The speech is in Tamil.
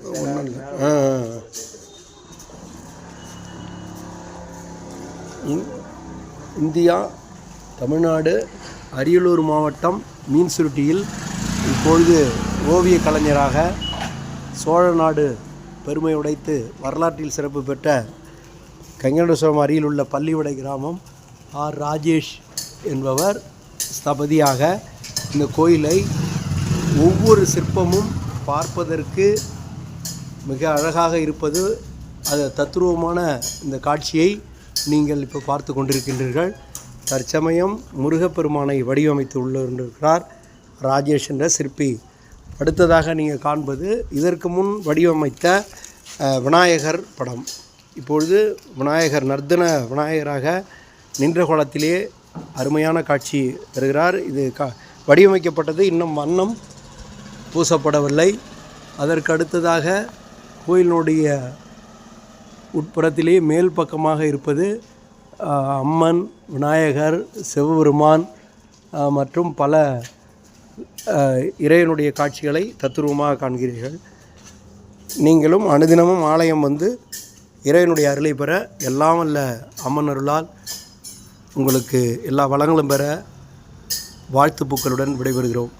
ஒன்றும் இல்லை. இந்தியா, தமிழ்நாடு, அரியலூர் மாவட்டம் மீன்சுருட்டியில் இப்பொழுது ஓவிய கலைஞராக சோழ நாடு பெருமை உடைத்து வரலாற்றில் சிறப்பு பெற்ற கங்கணேஸ்வரம் அருகில் உள்ள பள்ளிவடை கிராமம் ஆர் ராஜேஷ் என்பவர் ஸ்தபதியாக இந்த கோயிலை ஒவ்வொரு சிற்பமும் பார்ப்பதற்கு மிக அழகாக இருப்பது. அது தத்ரூபமான இந்த காட்சியை நீங்கள் இப்போ பார்த்து கொண்டிருக்கின்றீர்கள். தற்சமயம் முருகப்பெருமானை வடிவமைத்து உள்ளிருக்கிறார் ராஜேஷ் என்ற சிற்பி. அடுத்ததாக நீங்கள் காண்பது இதற்கு முன் வடிவமைத்த விநாயகர் படம். இப்பொழுது விநாயகர் நர்த்தன விநாயகராக நின்ற கோலத்திலே அருமையான காட்சி தருகிறார். இது வடிவமைக்கப்பட்டது, இன்னும் வண்ணம் பூசப்படவில்லை. அதற்கு அடுத்ததாக கோயிலினுடைய உட்புறத்திலே மேல் பக்கமாக இருப்பது அம்மன், விநாயகர், சிவபெருமான் மற்றும் பல இறைவனுடைய காட்சிகளை தத்துரூபமாக காண்கிறீர்கள். நீங்களும் அனுதினமும் ஆலயம் வந்து இறைவனுடைய அருளை பெற, எல்லாம் வல்ல அம்மன் அருளால் உங்களுக்கு எல்லா வளங்களும் பெற வாழ்த்துப்பூக்களுடன் விடைபெறுகிறோம்.